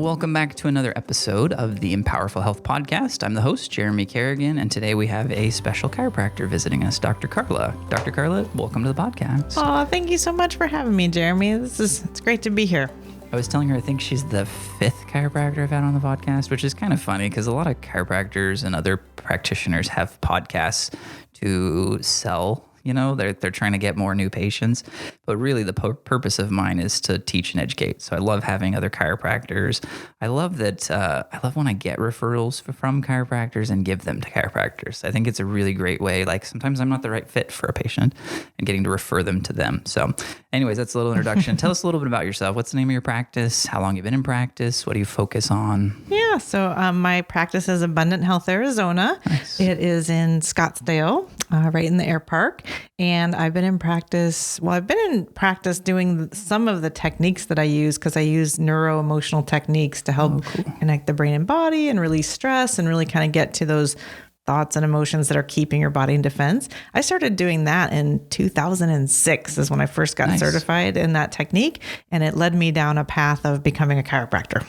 welcome back to another episode of the Empowerful Health Podcast. I'm the host, Jeremy Kerrigan, and today we have a special chiropractor visiting us, Dr. Carla. Dr. Carla, welcome to the podcast. Oh, thank you so much for having me, Jeremy. It's great to be here. I was telling her I think she's the fifth chiropractor I've had on the podcast, which is kind of funny because a lot of chiropractors and other practitioners have podcasts to sell. You know, they're trying to get more new patients, but really the purpose of mine is to teach and educate. So I love having other chiropractors. I love that. I love when I get referrals from chiropractors and give them to chiropractors. I think it's a really great way. Like sometimes I'm not the right fit for a patient and getting to refer them to them. So anyways, that's a little introduction. Tell us a little bit about yourself. What's the name of your practice? How long you've been in practice? What do you focus on? Yeah, so my practice is Abundant Health, Arizona. Nice. It is in Scottsdale, right in the air park. And I've been in practice doing some of the techniques that I use because I use Neuro Emotional Techniques to help connect the brain and body and release stress and really kind of get to those thoughts and emotions that are keeping your body in defense. I started doing that in 2006 is when I first got certified in that technique. And it led me down a path of becoming a chiropractor.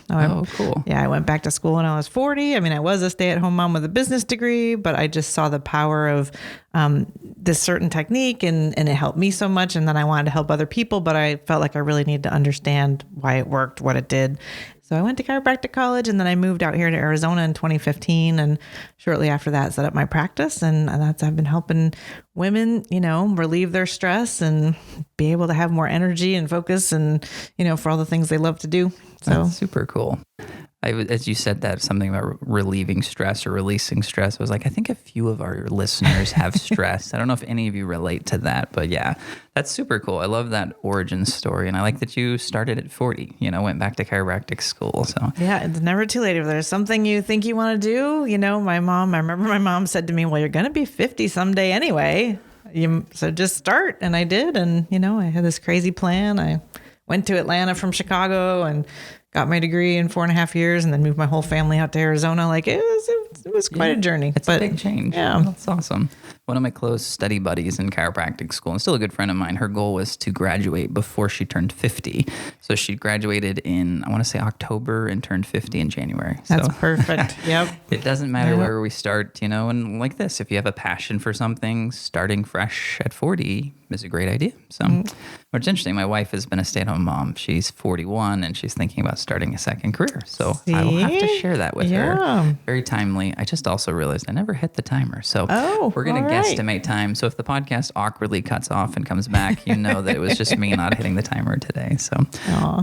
Cool. Yeah, I went back to school when I was 40. I mean, I was a stay-at-home mom with a business degree, but I just saw the power of this certain technique and it helped me so much. And then I wanted to help other people, but I felt like I really needed to understand why it worked, what it did. So I went to chiropractic college and then I moved out here to Arizona in 2015. And shortly after that, set up my practice. And I've been helping women, relieve their stress and be able to have more energy and focus and, for all the things they love to do. So that's super cool. As you said that, something about relieving stress or releasing stress, I was like, I think a few of our listeners have stress. I don't know if any of you relate to that, but yeah, that's super cool. I love that origin story. And I like that you started at 40, went back to chiropractic school. So yeah, it's never too late. If there's something you think you want to do, I remember my mom said to me, well, you're going to be 50 someday anyway. So just start. And I did. And, I had this crazy plan. I went to Atlanta from Chicago and got my degree in 4.5 years and then moved my whole family out to Arizona. Like it was quite a journey. It's a big change. Yeah. That's awesome. One of my close study buddies in chiropractic school, and still a good friend of mine, her goal was to graduate before she turned 50. So she graduated in, I want to say October and turned 50 in January. That's perfect. Yep. It doesn't matter where we start, and like this, if you have a passion for something, starting fresh at 40 is a great idea. So what's interesting, my wife has been a stay-at-home mom. She's 41 and she's thinking about starting a second career. So I will have to share that with her. Very timely. I just also realized I never hit the timer. So we're going to guesstimate time. So if the podcast awkwardly cuts off and comes back, that it was just me not hitting the timer today. So,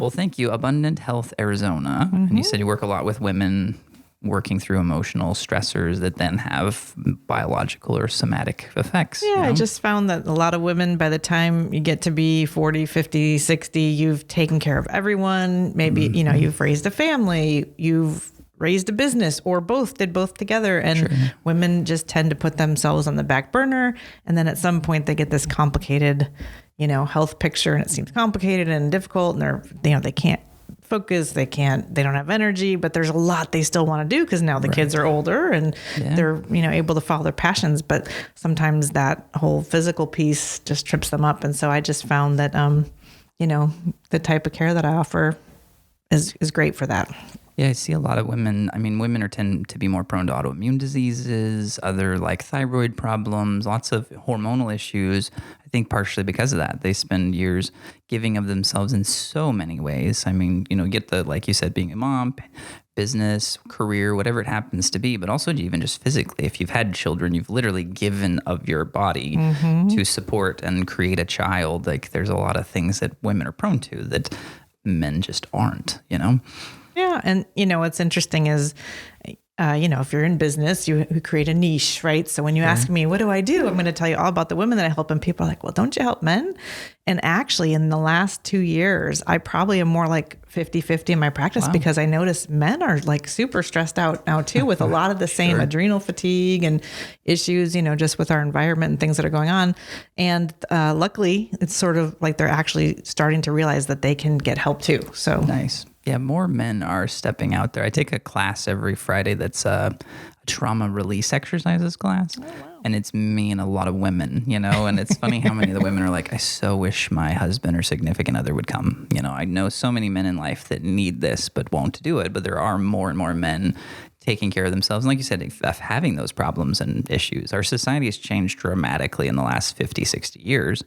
well, thank you. Abundant Health, Arizona. And you said you work a lot with women working through emotional stressors that then have biological or somatic effects. Yeah, I just found that a lot of women, by the time you get to be 40, 50, 60, you've taken care of everyone. Maybe, you've raised a family, you've raised a business, or did both together. And women just tend to put themselves on the back burner. And then at some point they get this complicated, health picture, and it seems complicated and difficult, and they can't focus, they don't have energy, but there's a lot they still want to do because now the kids are older and they're able to follow their passions, but sometimes that whole physical piece just trips them up. And so I just found that the type of care that I offer is great for that. Yeah, I see a lot of women. I mean, women tend to be more prone to autoimmune diseases, other like thyroid problems, lots of hormonal issues. I think partially because of that. They spend years giving of themselves in so many ways. I mean, get the, like you said, being a mom, business, career, whatever it happens to be, but also even just physically. If you've had children, you've literally given of your body to support and create a child. Like there's a lot of things that women are prone to that men just aren't, Yeah. And, what's interesting is, if you're in business, you create a niche, right? So when you ask me, what do I do? I'm going to tell you all about the women that I help. And people are like, well, don't you help men? And actually in the last 2 years, I probably am more like 50-50 in my practice because I notice men are like super stressed out now too, with a lot of the same adrenal fatigue and issues, just with our environment and things that are going on. And luckily it's sort of like they're actually starting to realize that they can get help too. So nice. Yeah, more men are stepping out there. I take a class every Friday that's a trauma release exercises class. And it's me and a lot of women, and it's funny how many of the women are like, I so wish my husband or significant other would come. I know so many men in life that need this, but won't do it. But there are more and more men taking care of themselves. And like you said, having those problems and issues. Our society has changed dramatically in the last 50, 60 years.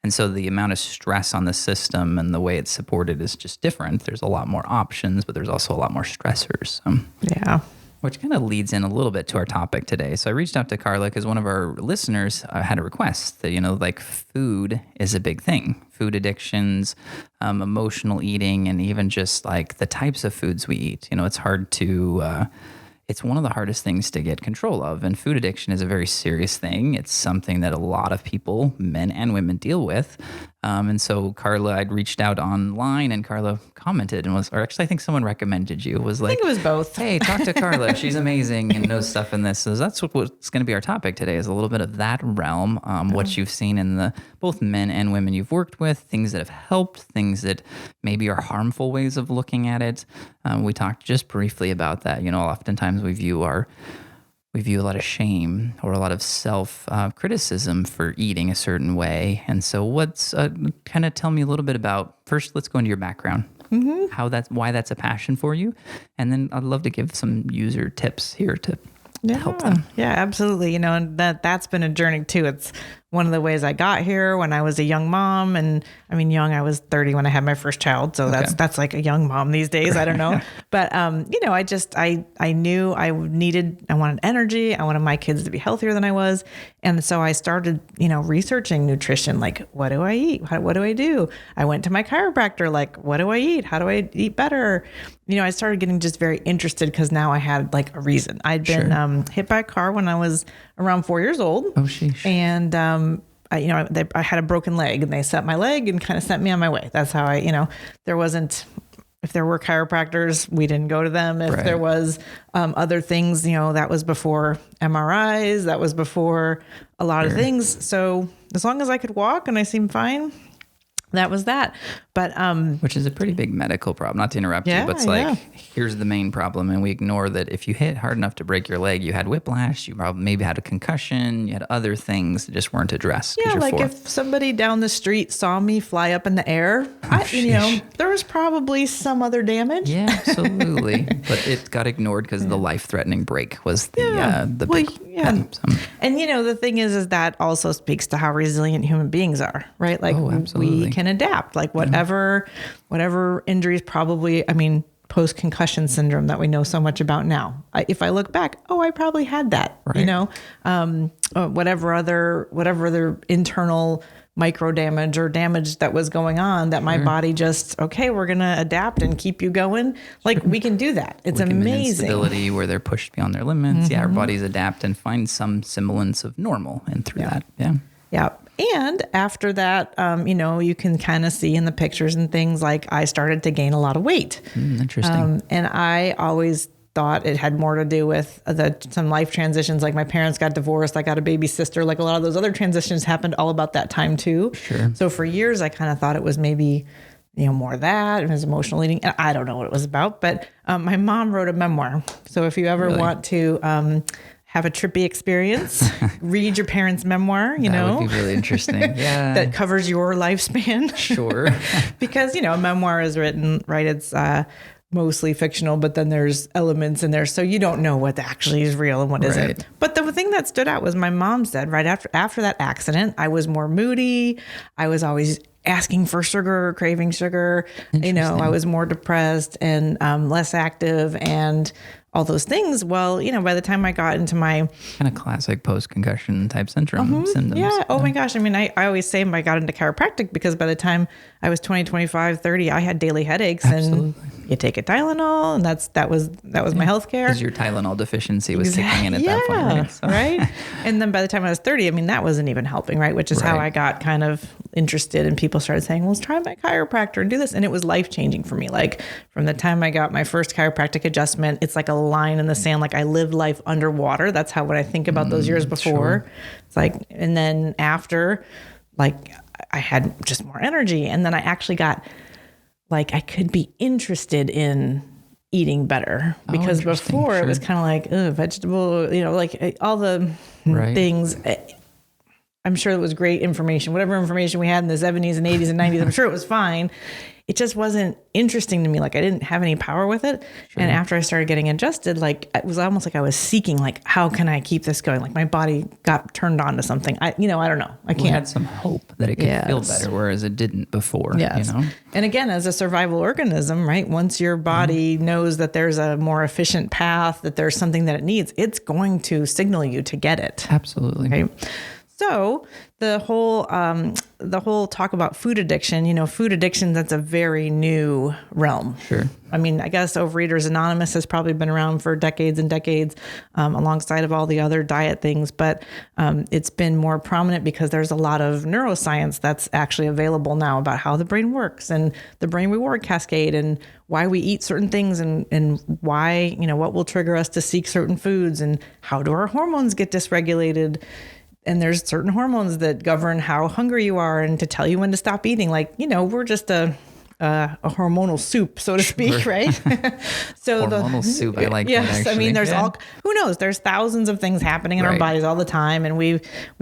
And so the amount of stress on the system and the way it's supported is just different. There's a lot more options, but there's also a lot more stressors. Yeah. Which kind of leads in a little bit to our topic today. So I reached out to Carla because one of our listeners had a request that, like food is a big thing. Food addictions, emotional eating, and even just like the types of foods we eat. It's hard to... It's one of the hardest things to get control of. And food addiction is a very serious thing. It's something that a lot of people, men and women, deal with. And so Carla, I'd reached out online and Carla commented and or actually I think someone recommended you. Was like, I think it was both. Hey, talk to Carla. She's amazing and knows stuff in this. So that's what's going to be our topic today, is a little bit of that realm, what you've seen in the both men and women you've worked with, things that have helped, things that maybe are harmful ways of looking at it. We talked just briefly about that. Oftentimes we view a lot of shame or a lot of self-criticism for eating a certain way. And so kind of tell me a little bit about, first, let's go into your background, why that's a passion for you. And then I'd love to give some user tips here to help them. Yeah, absolutely. And that's been a journey too. It's one of the ways I got here when I was a young mom. And young, I was 30 when I had my first child. So that's like a young mom these days. I don't know. But, I knew I wanted energy. I wanted my kids to be healthier than I was. And so I started, researching nutrition. Like, what do I eat? What do I do? I went to my chiropractor. Like, what do I eat? How do I eat better? I started getting just very interested because now I had like a reason. I'd been hit by a car when I was around 4 years old. Oh, sheesh. And, I had a broken leg and they set my leg and kind of sent me on my way. That's how if there were chiropractors, we didn't go to them. If there was other things, that was before MRIs, that was before a lot of things. So as long as I could walk and I seemed fine, that was that. But which is a pretty big medical problem. Not to interrupt you, but it's here's the main problem, and we ignore that. If you hit hard enough to break your leg, you had whiplash, you probably maybe had a concussion, you had other things that just weren't addressed. Yeah, like if somebody down the street saw me fly up in the air, there was probably some other damage. Yeah, absolutely. But it got ignored because the life-threatening break was the big. Yeah. And the thing is that also speaks to how resilient human beings are, right? Like we can adapt. Like whatever injuries probably, post-concussion syndrome that we know so much about now. If I look back, I probably had that, whatever other internal micro damage or damage that was going on that my body just, we're going to adapt and keep you going. Like we can do that. It's amazing. Instability where they're pushed beyond their limits. Yeah. Our bodies adapt and find some semblance of normal and through that. Yeah. Yeah. And after that, you can kind of see in the pictures and things like I started to gain a lot of weight. Interesting. And I always thought it had more to do with some life transitions. Like my parents got divorced. I got a baby sister. Like a lot of those other transitions happened all about that time too. Sure. So for years, I kind of thought it was maybe, more of that. It was emotional eating. And I don't know what it was about, but my mom wrote a memoir. So if you ever want to have a trippy experience, read your parents' memoir, that would be really interesting. Yeah. That covers your lifespan. Sure. Because, a memoir is written, right? It's mostly fictional, but then there's elements in there. So you don't know what actually is real and what isn't. But the thing that stood out was my mom said right after that accident, I was more moody. I was always asking for sugar, craving sugar. I was more depressed and less active and all those things. Well, by the time I got into my kind of classic post-concussion type syndromes. Yeah. Oh my gosh. I always say I got into chiropractic because by the time I was 20, 25, 30, I had daily headaches. Absolutely. And you take a Tylenol and that was my health care. Because your Tylenol deficiency was kicking in at that point, right? So. Right. And then by the time I was 30, that wasn't even helping, right? Which is how I got kind of interested and people started saying, well, let's try my chiropractor and do this. And it was life-changing for me. Like from the time I got my first chiropractic adjustment, it's like a line in the sand. Like I lived life underwater. That's how when I think about those years before, it's like, and then after, like I had just more energy. And then I actually got like, I could be interested in eating better, because interesting. before it was Sure. kind of like, vegetable, like all the Right. things. I'm sure it was great information, whatever information we had in the 70s and 80s and 90s, I'm sure it was fine. It just wasn't interesting to me. Like I didn't have any power with it. Sure. And after I started getting adjusted, like it was almost like I was seeking, like, how can I keep this going? Like my body got turned on to something. I don't know. I can't. We had some hope that it could feel better, whereas it didn't before. Yes. You know? And again, as a survival organism, right? Once your body knows that there's a more efficient path, that there's something that it needs, it's going to signal you to get it. Absolutely. Right? So the whole talk about food addiction, food addiction, that's a very new realm. Sure. I mean, I guess Overeaters Anonymous has probably been around for decades and decades, alongside of all the other diet things. But it's been more prominent because there's a lot of neuroscience that's actually available now about how the brain works and the brain reward cascade and why we eat certain things and why, what will trigger us to seek certain foods and how do our hormones get dysregulated. And there's certain hormones that govern how hungry you are and to tell you when to stop eating. Like, we're just a hormonal soup, so to speak, right? So hormonal soup, I like that, actually. I mean, there's who knows? There's thousands of things happening in our bodies all the time. And we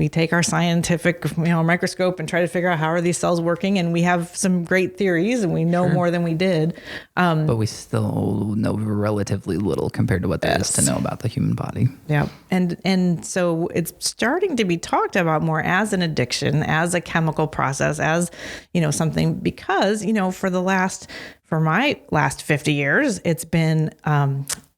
take our scientific, microscope and try to figure out how are these cells working. And we have some great theories and we know more than we did. But we still know relatively little compared to what there is to know about the human body. Yeah. And so it's starting to be talked about more as an addiction, as a chemical process, as, something, because, for my last 50 years, it's been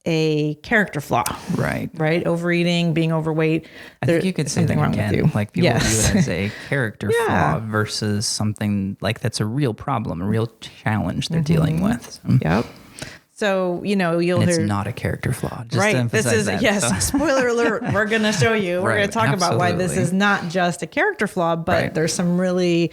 a character flaw. Right. Overeating, being overweight. I think you could say something that wrong again. with you. Like people view it as a character flaw versus something like that's a real problem, a real challenge they're dealing with. So. Yep. So, you'll hear. It's not a character flaw. Just right. To emphasize that, spoiler alert. We're going to show you. We're going to talk about why this is not just a character flaw, but there's some really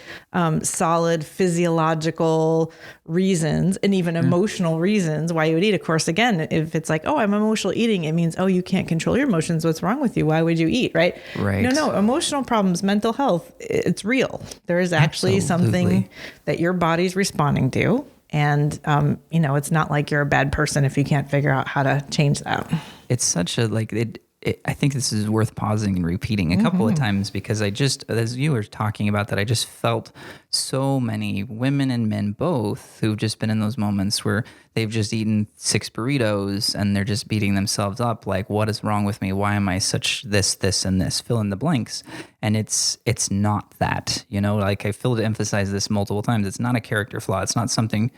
solid physiological reasons and even emotional reasons why you would eat. Of course, again, if it's like, I'm emotional eating, it means, you can't control your emotions. What's wrong with you? Why would you eat? Right. Right. No, emotional problems, mental health, it's real. There is actually something that your body's responding to. And, it's not like you're a bad person if you can't figure out how to change that. It's such a, I think this is worth pausing and repeating a couple of times because as you were talking about that, I just felt so many women and men both who've just been in those moments where they've just eaten 6 burritos and they're just beating themselves up. Like, what is wrong with me? Why am I such this, and this? Fill in the blanks. And it's not that, like I feel to emphasize this multiple times. It's not a character flaw. It's not something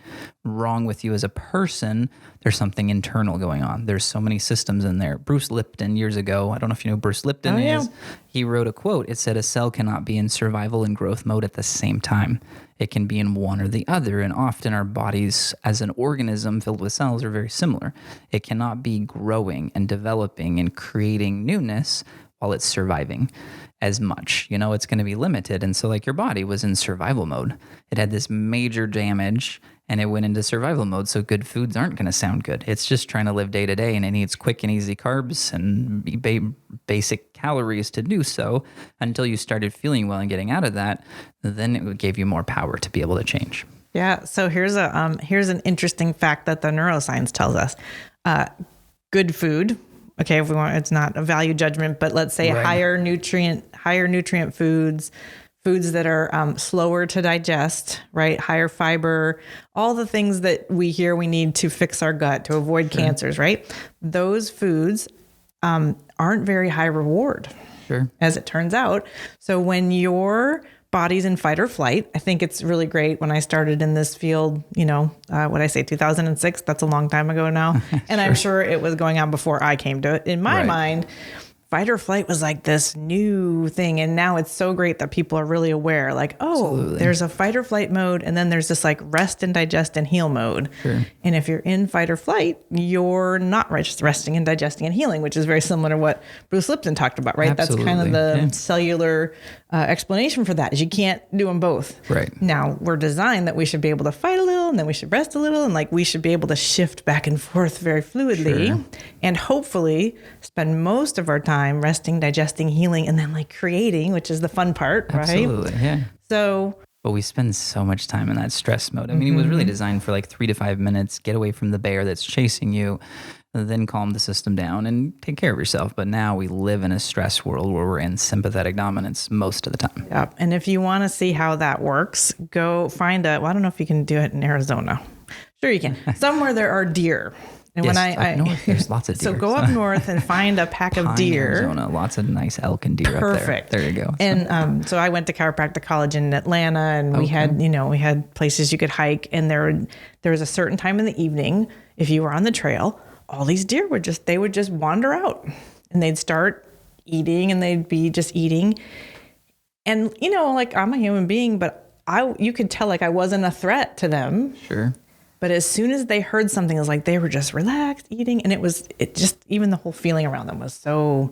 wrong with you as a person. There's something internal going on. There's so many systems in there. Bruce Lipton years ago, I don't know if you know who Bruce Lipton is. He wrote a quote. It said, a cell cannot be in survival and growth mode at the same time. It can be in one or the other. And often our bodies as an organism filled with cells are very similar. It cannot be growing and developing and creating newness while it's surviving as much. It's going to be limited. And so like your body was in survival mode. It had this major damage and it went into survival mode. So good foods aren't going to sound good. It's just trying to live day to day and it needs quick and easy carbs and basic calories to do so until you started feeling well and getting out of that. Then it gave you more power to be able to change. Yeah. So here's an interesting fact that the neuroscience tells us. Good food. Okay, if we want, it's not a value judgment, but let's say higher nutrient foods that are slower to digest, right? Higher fiber, all the things that we hear we need to fix our gut, to avoid cancers, right? Those foods aren't very high reward, as it turns out. So when your body's in fight or flight, I think it's really great. When I started in this field, 2006, that's a long time ago now. And I'm sure it was going on before I came to it. In my mind, fight or flight was like this new thing. And now it's so great that people are really aware, like, there's a fight or flight mode. And then there's this like rest and digest and heal mode. And if you're in fight or flight, you're not just resting and digesting and healing, which is very similar to what Bruce Lipton talked about, right? Absolutely. That's kind of the cellular explanation for that, is you can't do them both. Right. Now we're designed that we should be able to fight a little and then we should rest a little. And like, we should be able to shift back and forth very fluidly and hopefully spend most of our time resting, digesting, healing, and then like creating, which is the fun part, right? Absolutely, yeah. So But we spend so much time in that stress mode. I mean, it was really designed for like 3 to 5 minutes, get away from the bear that's chasing you, then calm the system down and take care of yourself. But now we live in a stress world where we're in sympathetic dominance most of the time. Yep. And if you want to see how that works, go find I don't know if you can do it in Arizona. Sure you can. Somewhere there are deer. And Yes, when up north, there's lots of deer. So go up north and find a pack of deer. Arizona, lots of nice elk and deer Perfect. up there. There you go. And so I went to chiropractic college in Atlanta, and we had places you could hike, and there was a certain time in the evening, if you were on the trail, all these deer would just wander out, and they'd start eating, and they'd be just eating. And like, I'm a human being, but you could tell like I wasn't a threat to them. Sure. But as soon as they heard something, it was like they were just relaxed eating. And even the whole feeling around them was it was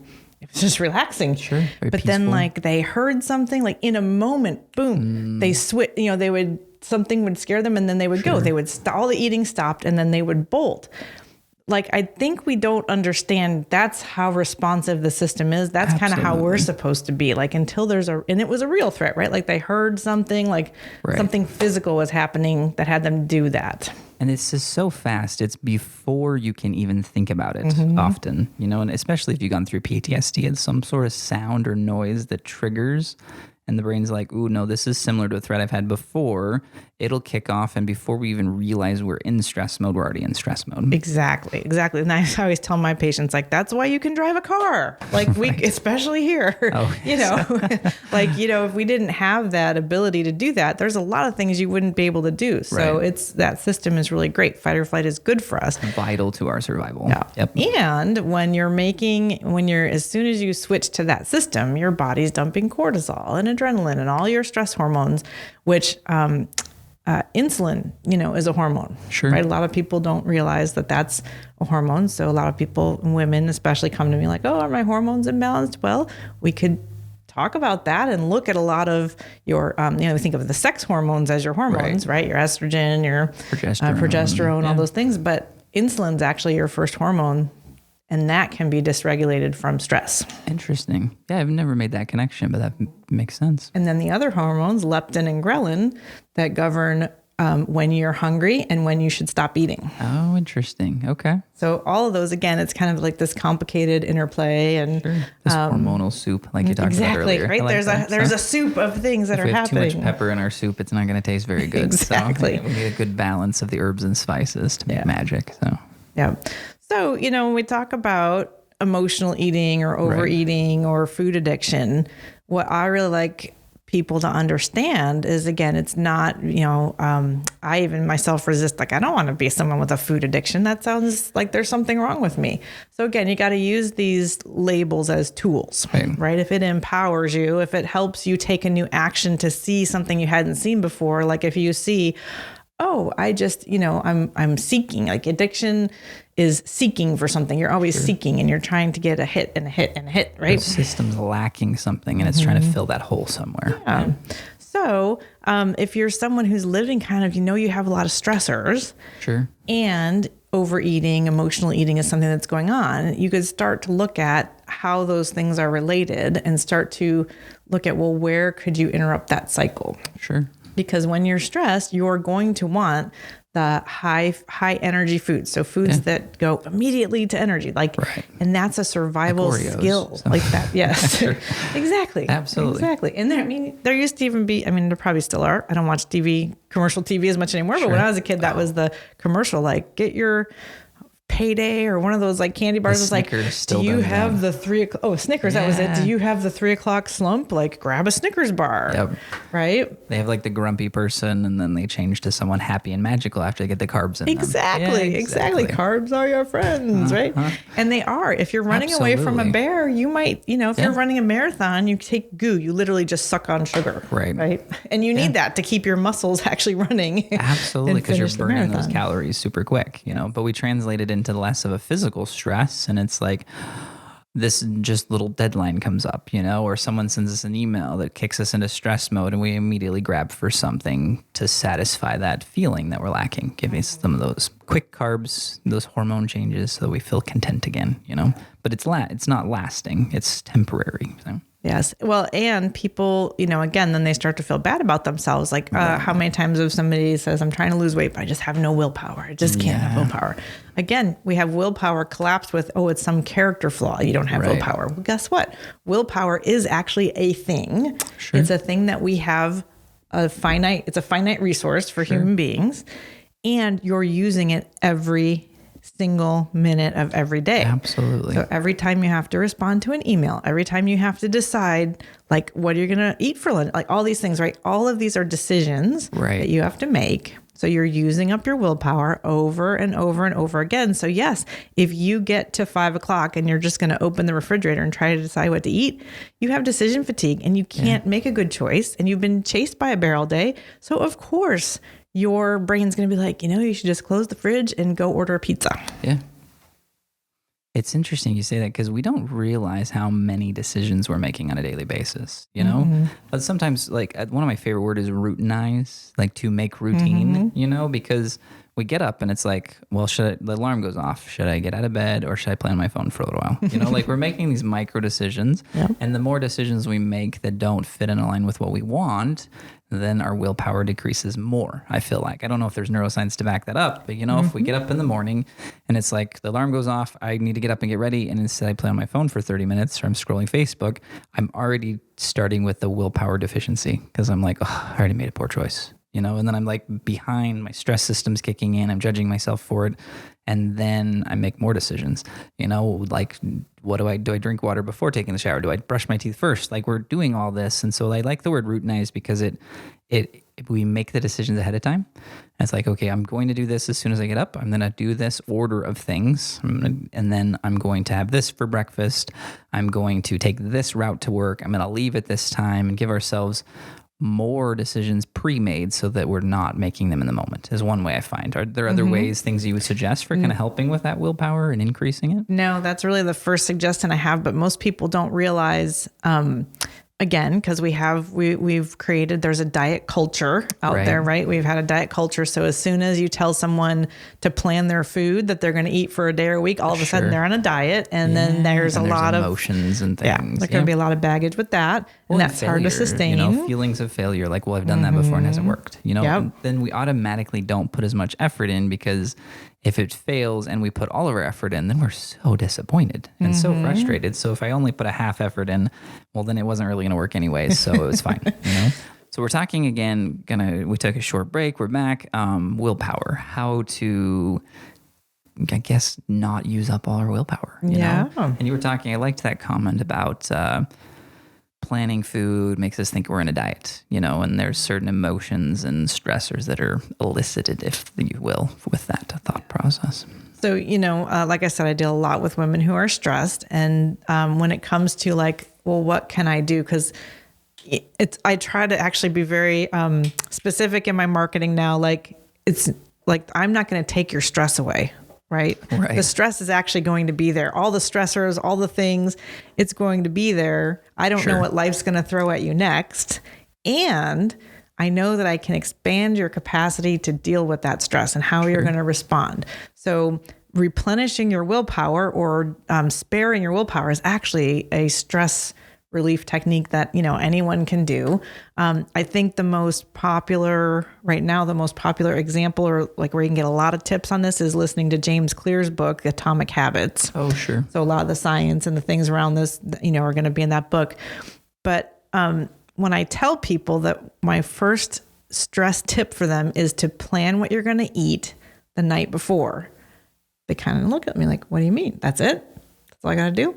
just relaxing. Sure. Very but peaceful. then like they heard something, like in a moment, boom, they switch, something would scare them and then they would go. They would, all the eating stopped and then they would bolt. Like, I think we don't understand that's how responsive the system is. That's kind of how we're supposed to be. Like, until and it was a real threat, right? Like they heard something, like something physical was happening that had them do that. And this is so fast. It's before you can even think about it often, and especially if you've gone through PTSD, it's some sort of sound or noise that triggers. And the brain's like, ooh, no, this is similar to a threat I've had before. It'll kick off. And before we even realize we're in stress mode, we're already in stress mode. Exactly. And I always tell my patients, like, that's why you can drive a car. Like especially here, if we didn't have that ability to do that, there's a lot of things you wouldn't be able to do. So that system is really great. Fight or flight is good for us. Vital to our survival. Yeah. Yep. And as soon as you switch to that system, your body's dumping cortisol and adrenaline and all your stress hormones, which, insulin, is a hormone. Sure. Right? A lot of people don't realize that that's a hormone. So a lot of people, women especially, come to me like, oh, are my hormones imbalanced? Well, we could talk about that and look at a lot of your, think of the sex hormones as your hormones, right? Your estrogen, your progesterone, all those things. But insulin's actually your first hormone. And that can be dysregulated from stress. Interesting. Yeah, I've never made that connection, but that makes sense. And then the other hormones, leptin and ghrelin, that govern when you're hungry and when you should stop eating. Oh, interesting. Okay. So all of those, again, it's kind of like this complicated interplay. And this hormonal soup, like you talked about earlier. Right? There's a soup of things that are happening. If we have too much pepper in our soup, it's not going to taste very good. Exactly. So we need a good balance of the herbs and spices to make magic. So yeah. So, when we talk about emotional eating or overeating or food addiction, what I really like people to understand is, again, it's not, I even myself resist, like, I don't want to be someone with a food addiction. That sounds like there's something wrong with me. So again, you got to use these labels as tools, right? If it empowers you, if it helps you take a new action to see something you hadn't seen before, like if you see, oh, I just, I'm seeking, like addiction is seeking for something. You're always seeking and you're trying to get a hit and a hit and a hit, right? The system's lacking something and it's trying to fill that hole somewhere. Yeah. Right? So if you're someone who's living kind of, you have a lot of stressors. Sure. And overeating, emotional eating is something that's going on, you could start to look at how those things are related and start to look at, well, where could you interrupt that cycle? Sure. Because when you're stressed, you're going to want the high energy foods. So foods that go immediately to energy, and that's a survival skill like that. Yes, Sure. Exactly. Absolutely. Exactly. And there used to even be, there probably still are. I don't watch commercial TV as much anymore, but when I was a kid, that was the commercial, like get your Payday or one of those like candy bars. It's like, do you have the 3 o'clock? Oh, Snickers. Yeah. That was it. Do you have the 3 o'clock slump? Like grab a Snickers bar. Yep. Right. They have like the grumpy person and then they change to someone happy and magical after they get the carbs in exactly. them. Yeah, exactly. Carbs are your friends, right? And they are. If you're running away from a bear, you might, if you're running a marathon, you take goo. You literally just suck on sugar. Right. And you need that to keep your muscles actually running. Absolutely. Because you're burning those calories super quick, but we translate it into less of a physical stress, and it's like this just little deadline comes up, or someone sends us an email that kicks us into stress mode and we immediately grab for something to satisfy that feeling that we're lacking, giving us some of those quick carbs, those hormone changes so that we feel content again, but it's not lasting, it's temporary. So. Yes. Well, and people, again, then they start to feel bad about themselves. Like how many times if somebody says, I'm trying to lose weight, but I just have no willpower. I just can't have willpower. Again, we have willpower collapsed with, it's some character flaw. You don't have willpower. Well, guess what? Willpower is actually a thing. Sure. It's a thing that we have it's a finite resource for human beings, and you're using it every single minute of every day. Absolutely. So every time you have to respond to an email, every time you have to decide like what you're going to eat for lunch, like all these things, right? All of these are decisions that you have to make. So you're using up your willpower over and over and over again. So yes, if you get to 5:00 and you're just going to open the refrigerator and try to decide what to eat, you have decision fatigue and you can't make a good choice, and you've been chased by a bear all day. So of course your brain's going to be like, you should just close the fridge and go order a pizza. Yeah. It's interesting you say that, because we don't realize how many decisions we're making on a daily basis, But sometimes, like, one of my favorite words is routinize, like to make routine, because we get up and it's like, well, the alarm goes off. Should I get out of bed, or should I play on my phone for a little while? Like, we're making these micro decisions, and the more decisions we make that don't fit in line with what we want, then our willpower decreases more, I feel like. I don't know if there's neuroscience to back that up, but if we get up in the morning and it's like the alarm goes off, I need to get up and get ready, and instead I play on my phone for 30 minutes or I'm scrolling Facebook, I'm already starting with the willpower deficiency, because I'm like, I already made a poor choice, and then I'm like behind, my stress system's kicking in, I'm judging myself for it, and then I make more decisions, like, what do I drink water before taking the shower? Do I brush my teeth first? Like, we're doing all this. And so I like the word routinize, because we make the decisions ahead of time. And it's like, okay, I'm going to do this as soon as I get up. I'm going to do this order of things. And then I'm going to have this for breakfast. I'm going to take this route to work. I'm going to leave at this time, and give ourselves more decisions pre-made so that we're not making them in the moment, is one way I find. Are there other ways, things you would suggest for kind of helping with that willpower and increasing it? No, that's really the first suggestion I have, but most people don't realize, again, because we've created, there's a diet culture out there, right? We've had a diet culture. So as soon as you tell someone to plan their food that they're going to eat for a day or a week, all of a sudden they're on a diet. And then there's a lot of emotions and things. There can be a lot of baggage with that. And that's hard to sustain. Feelings of failure. Like, well, I've done that before and it hasn't worked. Then we automatically don't put as much effort in, because if it fails and we put all of our effort in, then we're so disappointed and so frustrated. So if I only put a half effort in, well, then it wasn't really going to work anyways. So it was fine, So we're talking again, we took a short break. We're back. Willpower, how to, I guess, not use up all our willpower, you know? And you were talking, I liked that comment about, planning food makes us think we're in a diet, and there's certain emotions and stressors that are elicited, if you will, with that thought process. So, like I said, I deal a lot with women who are stressed. And when it comes to like, well, what can I do? Because I try to actually be very specific in my marketing now. Like, it's like, I'm not going to take your stress away. Right? The stress is actually going to be there. All the stressors, all the things, it's going to be there. I don't know what life's going to throw at you next. And I know that I can expand your capacity to deal with that stress and how you're going to respond. So replenishing your willpower, or sparing your willpower, is actually a stress relief technique that, anyone can do. I think the most popular example, or like where you can get a lot of tips on this, is listening to James Clear's book, Atomic Habits. Oh, sure. So a lot of the science and the things around this, are going to be in that book. But when I tell people that my first stress tip for them is to plan what you're going to eat the night before, they kind of look at me like, what do you mean? That's it? That's all I got to do?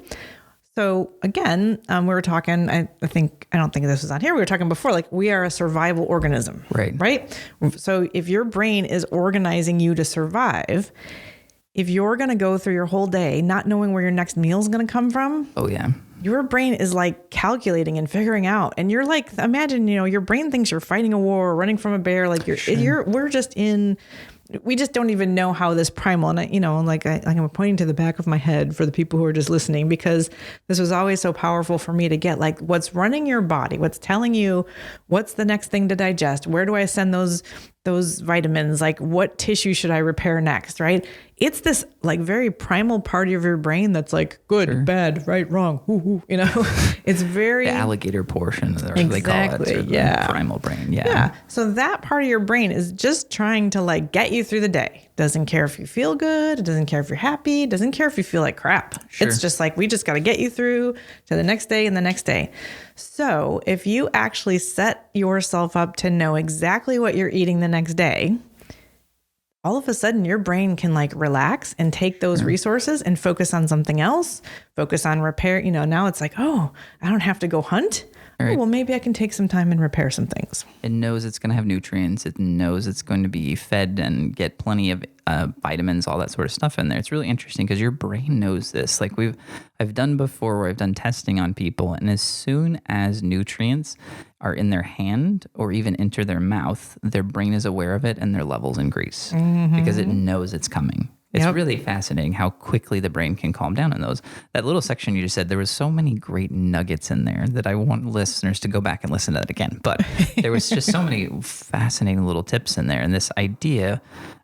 So again, we were talking, I don't think this was on here. We were talking before, like, we are a survival organism, right? So if your brain is organizing you to survive, if you're going to go through your whole day not knowing where your next meal is going to come from. Oh yeah. Your brain is like calculating and figuring out, and you're like, imagine, your brain thinks you're fighting a war or running from a bear. Like we just don't even know how this primal, and I'm pointing to the back of my head for the people who are just listening, because this was always so powerful for me to get, like, what's running your body, what's telling you what's the next thing to digest, where do I send those those vitamins, like what tissue should I repair next, right? It's this like very primal part of your brain that's like good, bad, right, wrong, it's very the alligator portion, or exactly, they call it, or the primal brain. Yeah. So that part of your brain is just trying to like get you through the day. Doesn't care if you feel good. It doesn't care if you're happy. It doesn't care if you feel like crap. Sure. It's just like, we just got to get you through to the next day and the next day. So if you actually set yourself up to know exactly what you're eating the next day, all of a sudden your brain can like relax and take those resources and focus on something else, focus on repair. Now it's like, oh, I don't have to go hunt. Right. Oh, well, maybe I can take some time and repair some things. It knows it's going to have nutrients. It knows it's going to be fed and get plenty of vitamins, all that sort of stuff in there. It's really interesting because your brain knows this. Like I've done before where I've done testing on people, and as soon as nutrients are in their hand or even enter their mouth, their brain is aware of it and their levels increase because it knows it's coming. It's really fascinating how quickly the brain can calm down in those. That little section you just said, there was so many great nuggets in there that I want listeners to go back and listen to that again. But there was just so many fascinating little tips in there. And this idea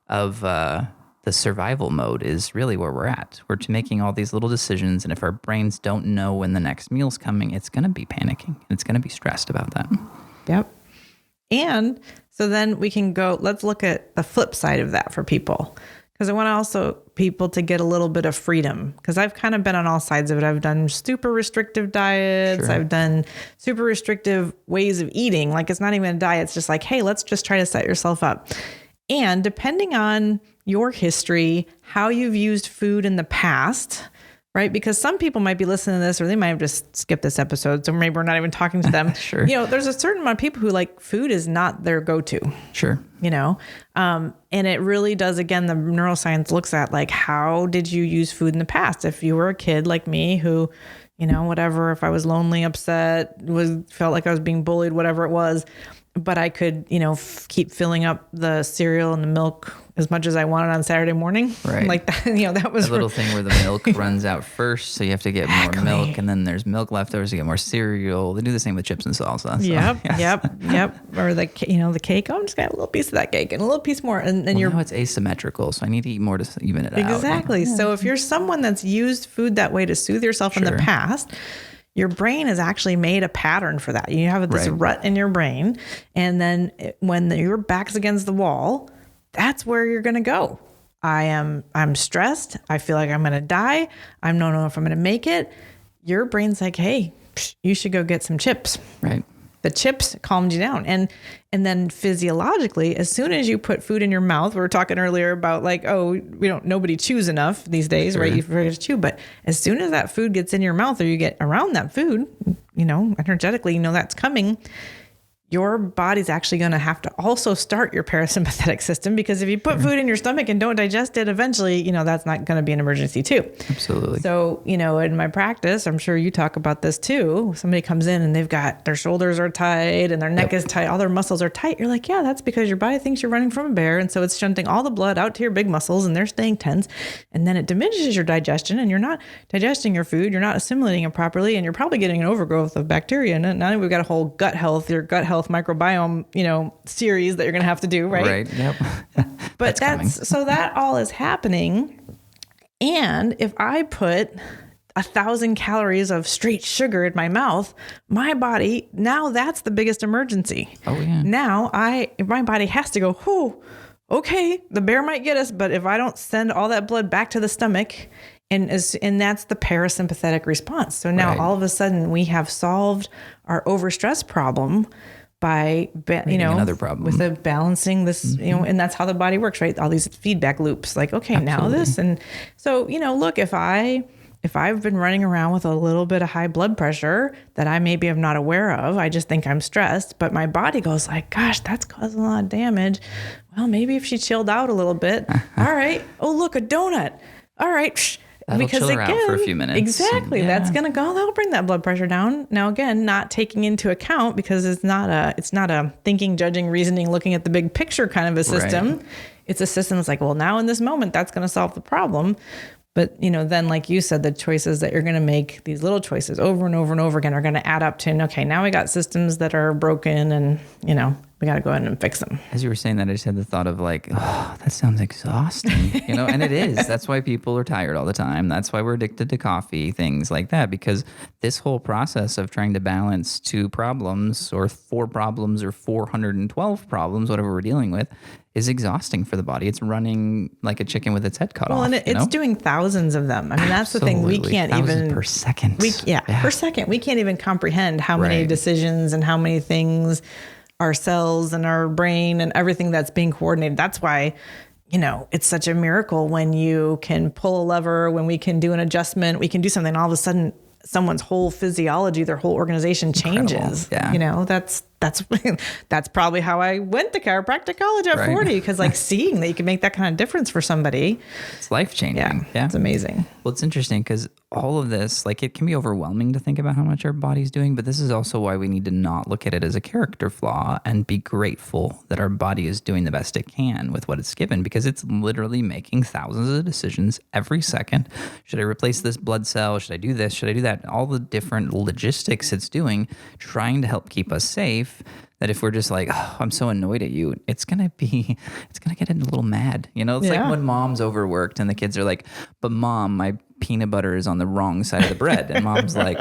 of the survival mode is really where we're at. We're making all these little decisions. And if our brains don't know when the next meal's coming, it's going to be panicking. It's going to be stressed about that. Yep. And so then we can go, let's look at the flip side of that for people. Because I want also people to get a little bit of freedom, because I've kind of been on all sides of it. I've done super restrictive diets. Sure. I've done super restrictive ways of eating. Like it's not even a diet. It's just like, hey, let's just try to set yourself up. And depending on your history, how you've used food in the past, right? Because some people might be listening to this, or they might have just skipped this episode. So maybe we're not even talking to them. Sure. There's a certain amount of people who like food is not their go-to. Sure. And it really does, again, the neuroscience looks at like, how did you use food in the past? If you were a kid like me who, whatever, if I was lonely, upset, felt like I was being bullied, whatever it was, but I could, keep filling up the cereal and the milk as much as I wanted on Saturday morning. Right. Like that, that was a little thing where the milk runs out first. So you have to get more milk, and then there's milk leftovers to get more cereal. They do the same with chips and salsa. So, Yep. yes. Yep. Or the cake. Oh, I'm just going to have a little piece of that cake and a little piece more. And then now it's asymmetrical. So I need to eat more to even it out. Exactly. So if you're someone that's used food that way to soothe yourself in the past, your brain has actually made a pattern for that. You have this rut in your brain. And then when your back's against the wall, that's where you're going to go. I'm stressed. I feel like I'm going to die. I don't know if I'm going to make it. Your brain's like, hey, you should go get some chips. Right. The chips calmed you down. And then physiologically, as soon as you put food in your mouth, we were talking earlier about like, nobody chews enough these days, right? You forget to chew. But as soon as that food gets in your mouth, or you get around that food, energetically, that's coming, your body's actually going to have to also start your parasympathetic system, because if you put food in your stomach and don't digest it, eventually, that's not going to be an emergency too. Absolutely. So, in my practice, I'm sure you talk about this too. Somebody comes in and they've got their shoulders are tight and their neck is tight. All their muscles are tight. You're like, yeah, that's because your body thinks you're running from a bear. And so it's shunting all the blood out to your big muscles and they're staying tense. And then it diminishes your digestion and you're not digesting your food. You're not assimilating it properly. And you're probably getting an overgrowth of bacteria. And now we've got a whole gut health microbiome, series that you're going to have to do, right? Right. Yep. But so that all is happening. And if I put 1,000 calories of straight sugar in my mouth, my body, now that's the biggest emergency. Oh yeah. Now my body has to go, whoo, okay, the bear might get us, but if I don't send all that blood back to the stomach, and that's the parasympathetic response. So now all of a sudden we have solved our overstress problem by, another problem with the balancing this, and that's how the body works, right? All these feedback loops, like, okay, now this. And so, look, if I've been running around with a little bit of high blood pressure that I maybe am not aware of, I just think I'm stressed, but my body goes like, gosh, that's causing a lot of damage. Well, maybe if she chilled out a little bit. All right. Oh, look, a donut. All right. That'll chill her out for a few minutes. Exactly. That's going to go, that'll bring that blood pressure down. Now, again, not taking into account, because it's not a thinking, judging, reasoning, looking at the big picture kind of a system. Right. It's a system that's like, well, now in this moment, that's going to solve the problem. But, then like you said, the choices that you're going to make, these little choices over and over and over again are going to add up to, okay, now we got systems that are broken and, we got to go in and fix them. As you were saying that, I just had the thought of like, oh, that sounds exhausting, and it is. That's why people are tired all the time. That's why we're addicted to coffee, things like that, because this whole process of trying to balance 2 problems or 4 problems or 412 problems, whatever we're dealing with, is exhausting for the body. It's running like a chicken with its head cut off. Well, and it's doing thousands of them. I mean, that's the thing. We can't even per second. Per second. We can't even comprehend how many Right. decisions and how many things our cells and our brain and everything that's being coordinated. That's why, it's such a miracle when you can pull a lever, when we can do an adjustment, we can do something, and all of a sudden someone's whole physiology, their whole organization changes. Yeah. That's probably how I went to chiropractic college at 40, because like seeing that you can make that kind of difference for somebody. It's life-changing. Yeah. It's amazing. Well, it's interesting because all of this, like, it can be overwhelming to think about how much our body's doing, but this is also why we need to not look at it as a character flaw and be grateful that our body is doing the best it can with what it's given, because it's literally making thousands of decisions every second. Should I replace this blood cell? Should I do this? Should I do that? All the different logistics it's doing, trying to help keep us safe. That if we're just like, oh, I'm so annoyed at you, it's going to get a little mad. It's like when mom's overworked and the kids are like, but mom, my peanut butter is on the wrong side of the bread. And mom's like,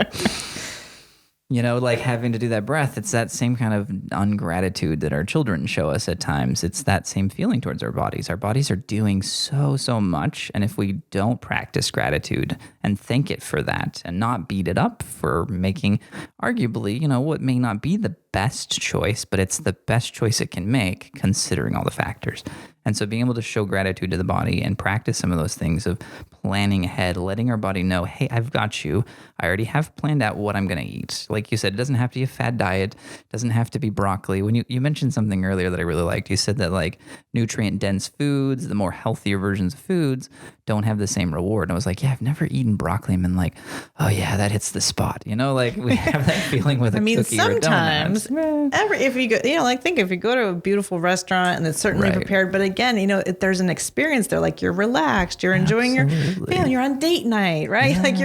like having to do that breath. It's that same kind of ungratitude that our children show us at times. It's that same feeling towards our bodies. Our bodies are doing so much. And if we don't practice gratitude and thank it for that and not beat it up for making arguably, what may not be the best choice, but it's the best choice it can make considering all the factors. And so being able to show gratitude to the body and practice some of those things of planning ahead, letting our body know, hey, I've got you. I already have planned out what I'm going to eat. Like you said, it doesn't have to be a fad diet. It doesn't have to be broccoli. When you mentioned something earlier that I really liked, you said that like nutrient dense foods, the more healthier versions of foods don't have the same reward. And I was like, yeah, I've never eaten broccoli and been like, oh yeah, that hits the spot. Like we have that feeling with a cookie or a donut. Sometimes if you go, if you go to a beautiful restaurant and it's certainly prepared, but again, there's an experience there, like you're relaxed, you're enjoying your family, you're on date night, right? Yeah. Like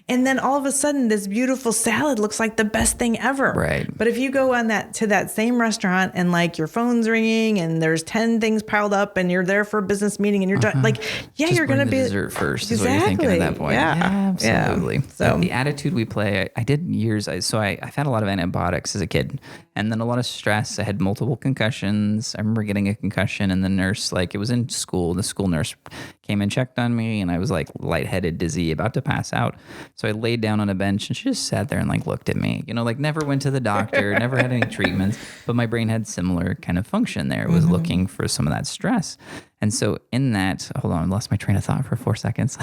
and then all of a sudden this beautiful salad looks like the best thing ever. Right. But if you go to that same restaurant and like your phone's ringing and there's 10 things piled up and you're there for a business meeting and you're done, like, just you're going to be dessert first is what you're thinking at that point. Yeah, absolutely. Yeah. So the attitude we play, I did years. I've had a lot of antibiotics as a kid and then a lot of stress. I had multiple concussions. I remember getting a concussion and the nurse, like it was in school, the school nurse came and checked on me and I was like lightheaded, dizzy, about to pass out. So I laid down on a bench and she just sat there and like looked at me, like never went to the doctor, never had any treatments, but my brain had similar kind of function there. It was looking for some of that stress. And so in that, hold on, I lost my train of thought for 4 seconds.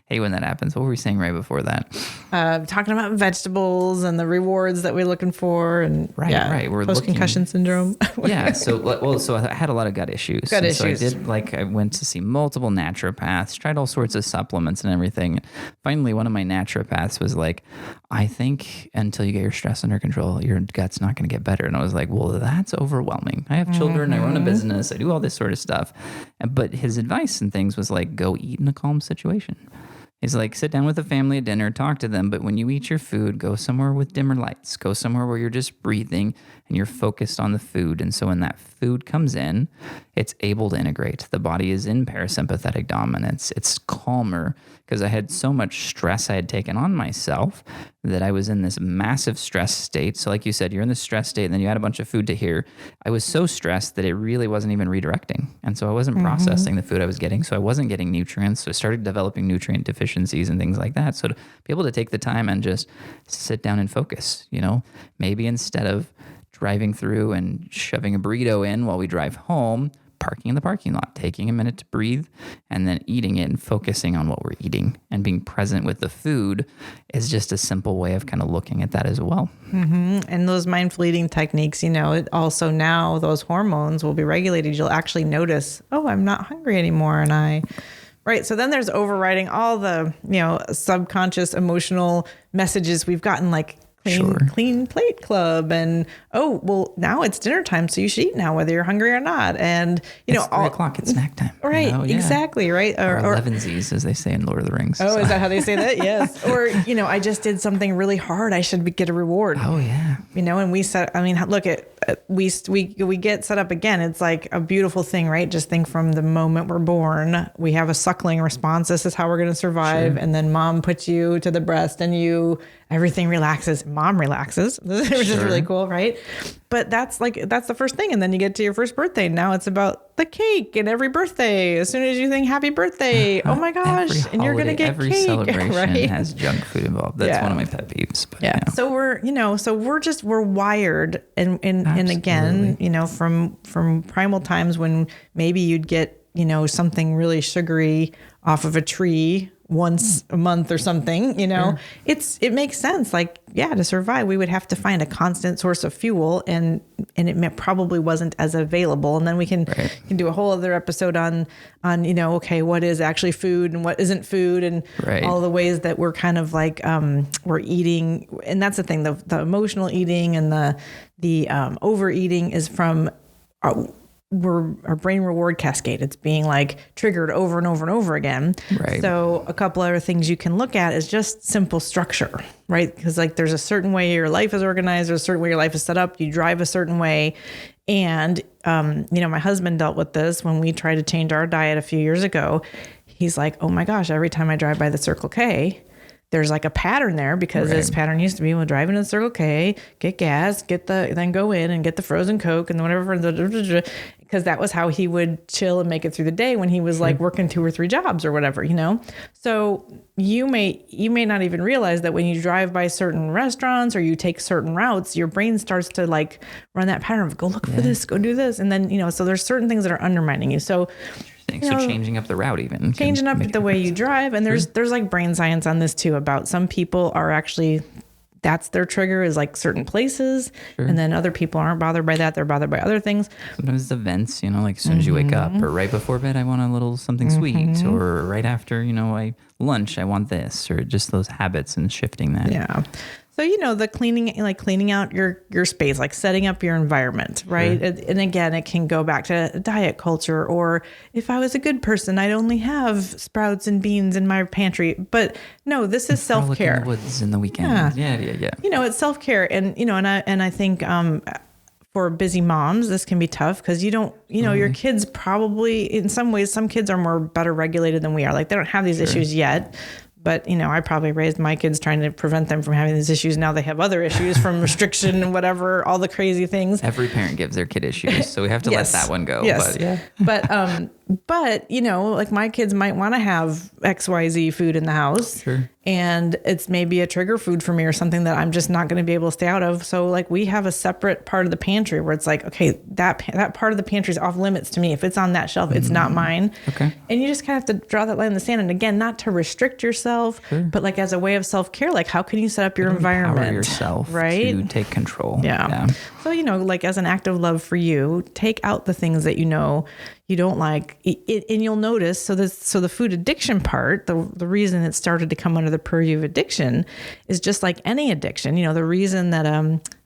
Hey, when that happens, what were we saying right before that? Talking about vegetables and the rewards that we're looking for, and right. We're post-concussion syndrome. Yeah. So I had a lot of gut issues. So I went to see multiple naturopaths, tried all sorts of supplements and everything. Finally, one of my naturopaths was like, I think until you get your stress under control, your gut's not going to get better. And I was like, well, that's overwhelming. I have children, I run a business, I do all this sort of stuff. But his advice and things was like, go eat in a calm situation. He's like, sit down with the family at dinner, talk to them. But when you eat your food, go somewhere with dimmer lights. Go somewhere where you're just breathing and you're focused on the food. And so when that food comes in, it's able to integrate. The body is in parasympathetic dominance. It's calmer because I had so much stress I had taken on myself that I was in this massive stress state. So like you said, you're in this stress state and then you add a bunch of food to here. I was so stressed that it really wasn't even redirecting. And so I wasn't processing the food I was getting. So I wasn't getting nutrients. So I started developing nutrient deficiencies and things like that. So to be able to take the time and just sit down and focus, maybe instead of driving through and shoving a burrito in while we drive home, parking in the parking lot, taking a minute to breathe and then eating it and focusing on what we're eating and being present with the food is just a simple way of kind of looking at that as well. Mm-hmm. And those mindful eating techniques, it also now those hormones will be regulated. You'll actually notice, oh, I'm not hungry anymore. Right. So then there's overriding all the, subconscious emotional messages we've gotten, like clean plate club. And, oh, well, now it's dinner time, so you should eat now, whether you're hungry or not. And, it's 3 o'clock, it's snack time. Right. Exactly. Right. Or elevensies, as they say in Lord of the Rings. Oh, so. Is that how they say that? Yes. Or, I just did something really hard. I should get a reward. Oh yeah. And we get set up again. It's like a beautiful thing, right? Just think from the moment we're born, we have a suckling response. This is how we're going to survive. Sure. And then mom puts you to the breast and everything relaxes. Mom relaxes, which is really cool, right? But that's the first thing. And then you get to your first birthday. Now it's about the cake and every birthday. As soon as you think happy birthday, oh my gosh, and you're going to get every cake. Every celebration right? has junk food involved. That's one of my pet peeves. But, So we're wired. And again, from primal times when maybe you'd get, something really sugary off of a tree once a month or something, it makes sense. To survive, we would have to find a constant source of fuel, and it probably wasn't as available. And then we can do a whole other episode on, okay, what is actually food and what isn't food, and all the ways that we're kind of we're eating. And that's the thing, the emotional eating and the overeating is from our brain reward cascade. It's being triggered over and over and over again. Right. So a couple other things you can look at is just simple structure, right? Because there's a certain way your life is organized, there's a certain way your life is set up. You drive a certain way. And, my husband dealt with this when we tried to change our diet a few years ago. He's like, oh my gosh, every time I drive by the Circle K, there's a pattern there, because this pattern used to be, we'll drive into the Circle K, get gas, then go in and get the frozen Coke and whatever, because that was how he would chill and make it through the day when he was working 2 or 3 jobs or whatever, So you may not even realize that when you drive by certain restaurants or you take certain routes, your brain starts to run that pattern of go look for this, go do this. And then, so there's certain things that are undermining you. So changing up the route, even changing up the way you drive. And there's brain science on this too, about some people are actually, that's their trigger is certain places. Sure. And then other people aren't bothered by that. They're bothered by other things. Sometimes it's events, as soon as you wake up, or right before bed, I want a little something sweet, or right after, lunch, I want this, or just those habits and shifting that. Yeah. So, the cleaning out your space, setting up your environment, right? Sure. And again, it can go back to diet culture, or if I was a good person, I'd only have sprouts and beans in my pantry. But no, this is self-care. In the woods in the weekend. Yeah. It's self-care. And, I think, for busy moms, this can be tough because you don't, your kids probably, in some ways, some kids are better regulated than we are. They don't have these issues yet. But, I probably raised my kids trying to prevent them from having these issues. Now they have other issues from restriction and whatever, all the crazy things. Every parent gives their kid issues, so we have to let that one go. Yes. But my kids might want to have XYZ food in the house. Sure. And it's maybe a trigger food for me or something that I'm just not going to be able to stay out of. So we have a separate part of the pantry where it's okay, that part of the pantry is off limits to me. If it's on that shelf, it's not mine. Okay. And you just kind of have to draw that line in the sand. And again, not to restrict yourself, but as a way of self-care, how can you set up your environment? Empower yourself to take control. Yeah. So, as an act of love for you, take out the things that you don't like, and you'll notice. So the food addiction part, the reason it started to come under the purview of addiction is just like any addiction. The reason that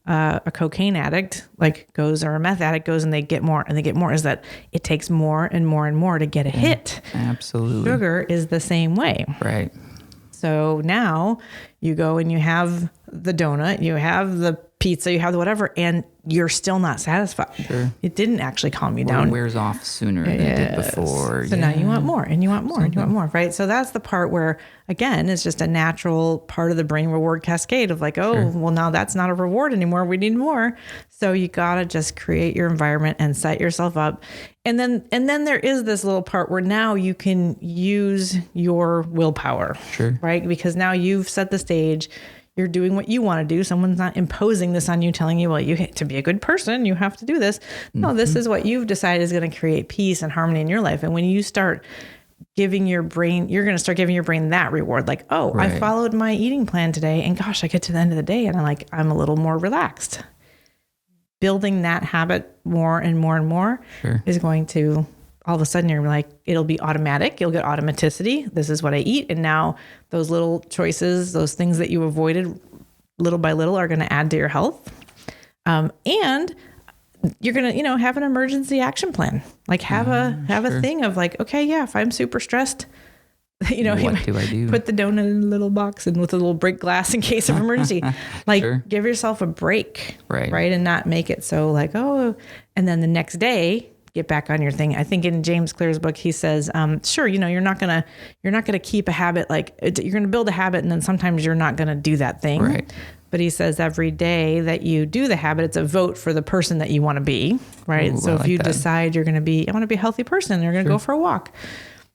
a cocaine addict goes, or a meth addict goes, and they get more is that it takes more and more and more to get a hit. Absolutely. Sugar is the same way. Right. So now you go and you have the donut, you have the pizza, you have the whatever, and you're still not satisfied. Sure. It didn't actually calm you down. It wears off sooner than it did before. So now you want more and you want more and you want more, right? So that's the part where, again, it's just a natural part of the brain reward cascade of well, now that's not a reward anymore. We need more. So you got to just create your environment and set yourself up. And then there is this little part where now you can use your willpower, right? Because now you've set the stage. You're doing what you want to do. Someone's not imposing this on you, telling you, well, to be a good person, you have to do this. No, this is what you've decided is going to create peace and harmony in your life. And when you start giving your brain, you're going to start giving your brain that reward. I followed my eating plan today, and gosh, I get to the end of the day and I'm a little more relaxed. Building that habit more and more and more is going to, all of a sudden you're it'll be automatic. You'll get automaticity. This is what I eat. And now those little choices, those things that you avoided, little by little are going to add to your health. And you're going to, have an emergency action plan. Like have a thing of like, okay, yeah, if I'm super stressed, what do I do? Put the donut in a little box and with a little break glass in case of emergency. Like give yourself a break, right? And not make it so like, oh, and then the next day get back on your thing. I think in James Clear's book, he says, sure, you're not gonna keep a habit, like you're gonna build a habit, and then sometimes you're not gonna do that thing. Right. But he says every day that you do the habit, it's a vote for the person that you want to be, right? Ooh, so if you decide I want to be a healthy person, you're going to go for a walk.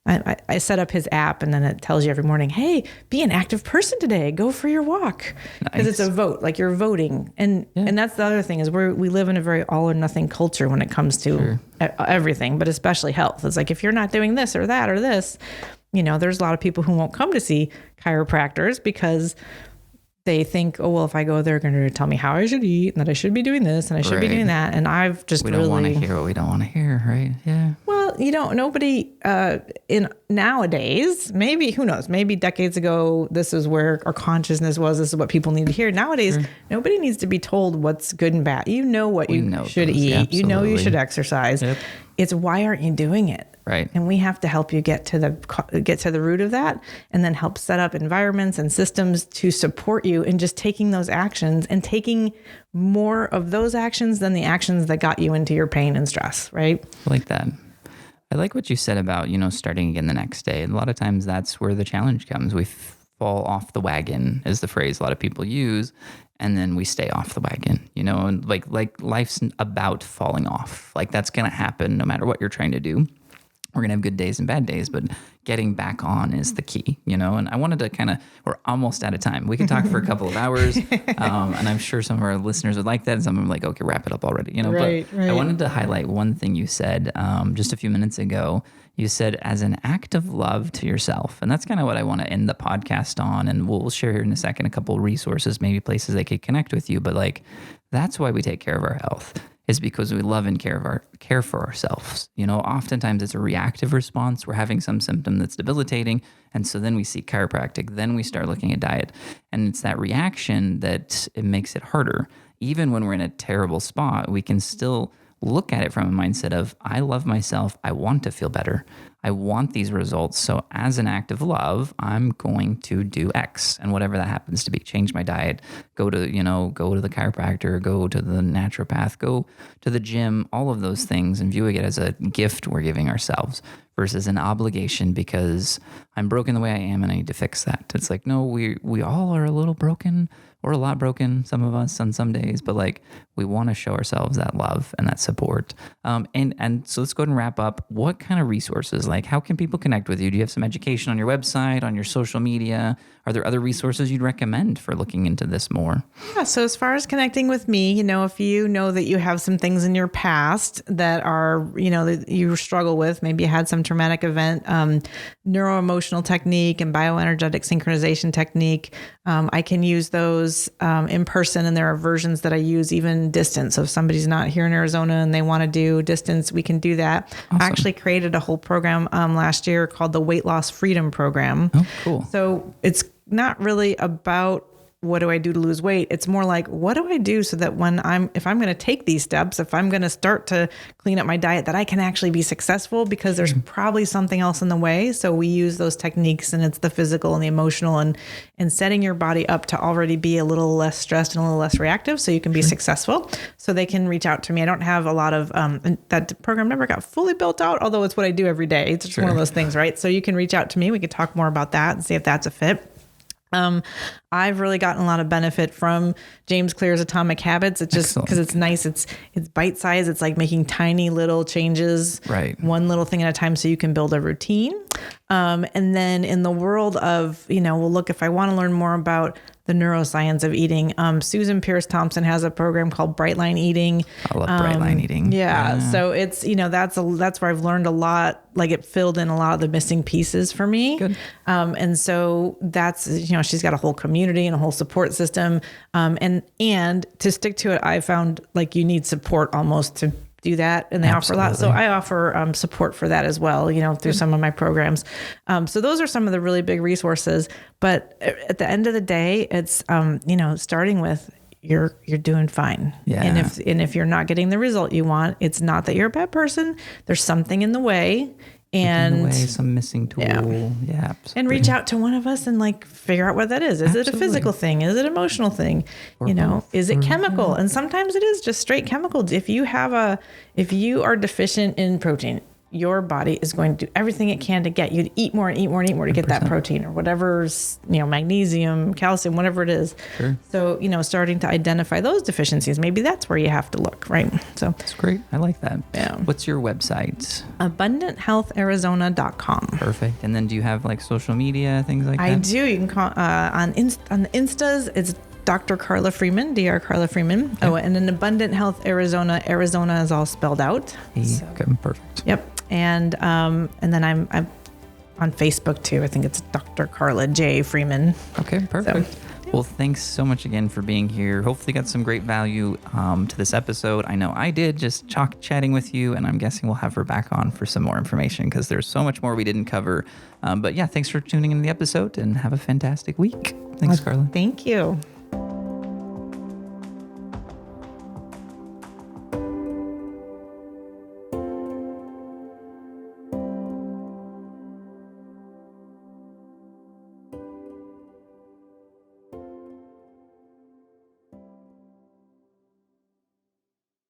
I set up his app, and then it tells you every morning, hey, be an active person today. Go for your walk. Because it's a vote, like you're voting. And that's the other thing is we live in a very all or nothing culture when it comes to everything, but especially health. It's like, if you're not doing this or that or this, there's a lot of people who won't come to see chiropractors because they think, oh, well, if I go, they're going to tell me how I should eat and that I should be doing this and I should be doing that. And I've just we don't want to hear what we don't want to hear, right? Yeah. Well, nobody in nowadays, maybe, who knows, maybe decades ago, this is where our consciousness was. This is what people need to hear. Nowadays, nobody needs to be told what's good and bad. You know what you should eat. Absolutely. You should exercise. Yep. It's why aren't you doing it? Right. And we have to help you get to the root of that, and then help set up environments and systems to support you in just taking those actions and taking more of those actions than the actions that got you into your pain and stress, right? I like that. I like what you said about, starting again the next day. A lot of times that's where the challenge comes. We fall off the wagon is the phrase a lot of people use. And then we stay off the wagon, and like life's about falling off. Like that's going to happen no matter what you're trying to do. We're going to have good days and bad days, but getting back on is the key, and I wanted to we're almost out of time. We can talk for a couple of hours. And I'm sure some of our listeners would like that. And some of them are like, okay, wrap it up already, Right. I wanted to highlight one thing you said just a few minutes ago. You said as an act of love to yourself. And that's kind of what I want to end the podcast on. And we'll share here in a second a couple of resources, maybe places they could connect with you. But that's why we take care of our health, is because we love and care for ourselves. Oftentimes it's a reactive response. We're having some symptom that's debilitating. And so then we seek chiropractic. Then we start looking at diet. And it's that reaction that it makes it harder. Even when we're in a terrible spot, we can still look at it from a mindset of, I love myself. I want to feel better. I want these results. So as an act of love, I'm going to do X, and whatever that happens to be, change my diet, go to the chiropractor, go to the naturopath, go to the gym, all of those things, and viewing it as a gift we're giving ourselves versus an obligation because I'm broken the way I am and I need to fix that. It's like, no, we all are a little broken or a lot broken, some of us on some days, but we want to show ourselves that love and that support. And so let's go ahead and wrap up. What kind of resources, how can people connect with you? Do you have some education on your website, on your social media? Are there other resources you'd recommend for looking into this more? Yeah. So as far as connecting with me, if you know that you have some things in your past that are, that you struggle with, maybe you had some traumatic event, Neuro Emotional Technique and bioenergetic synchronization technique. I can use those in person, and there are versions that I use even distance. So if somebody's not here in Arizona and they want to do distance, we can do that. Awesome. I actually created a whole program last year called the Weight Loss Freedom Program. Oh, cool. So it's not really about what do I do to lose weight? It's more like, what do I do so that if I'm going to take these steps, if I'm going to start to clean up my diet, that I can actually be successful, because there's probably something else in the way. So we use those techniques, and it's the physical and the emotional and setting your body up to already be a little less stressed and a little less reactive so you can be successful. So they can reach out to me. I don't have a lot of, that program never got fully built out, although it's what I do every day. It's just one of those things, right? So you can reach out to me. We could talk more about that and see if that's a fit. I've really gotten a lot of benefit from James Clear's Atomic Habits. It's just because it's nice. It's bite size. It's like making tiny little changes, right? One little thing at a time, so you can build a routine. And then in the world of, look, if I want to learn more about the neuroscience of eating, Susan Pierce Thompson has a program called Bright Line Eating. I love Bright Line Eating. Yeah. So it's, that's where I've learned a lot. Like it filled in a lot of the missing pieces for me. Good. And so that's, she's got a whole community and a whole support system. And to stick to it, I found you need support almost to do that, and they offer a lot. So Absolutely. I offer support for that as well, through some of my programs. So those are some of the really big resources. But at the end of the day, it's starting with you're doing fine. Yeah. And if you're not getting the result you want, it's not that you're a bad person. There's something in the way. And some missing tool. Yeah. Absolutely. And reach out to one of us and figure out what that is. Is it a physical thing? Is it an emotional thing? Both. Is it chemical? And sometimes it is just straight chemicals. If you are deficient in protein, your body is going to do everything it can to get you to eat more and eat more and eat more to get that protein or whatever's, magnesium, calcium, whatever it is. Sure. So, starting to identify those deficiencies, maybe that's where you have to look, right? So That's great. I like that. Yeah. What's your website? AbundantHealthArizona.com. Perfect. And then do you have social media, things like that? I do. You can call on the Instas. It's Dr. Carla Freeman, Dr. Carla Freeman. Okay. Oh, and in Abundant Health Arizona, Arizona is all spelled out. Okay, perfect. Yep. And then I'm on Facebook too. I think it's Dr. Carla J. Freeman. Okay, perfect. Well, thanks so much again for being here. Hopefully got some great value to this episode. I know I did, just chatting with you, and I'm guessing we'll have her back on for some more information because there's so much more we didn't cover. But yeah, thanks for tuning in the episode and have a fantastic week. Thanks, Carla. Thank you.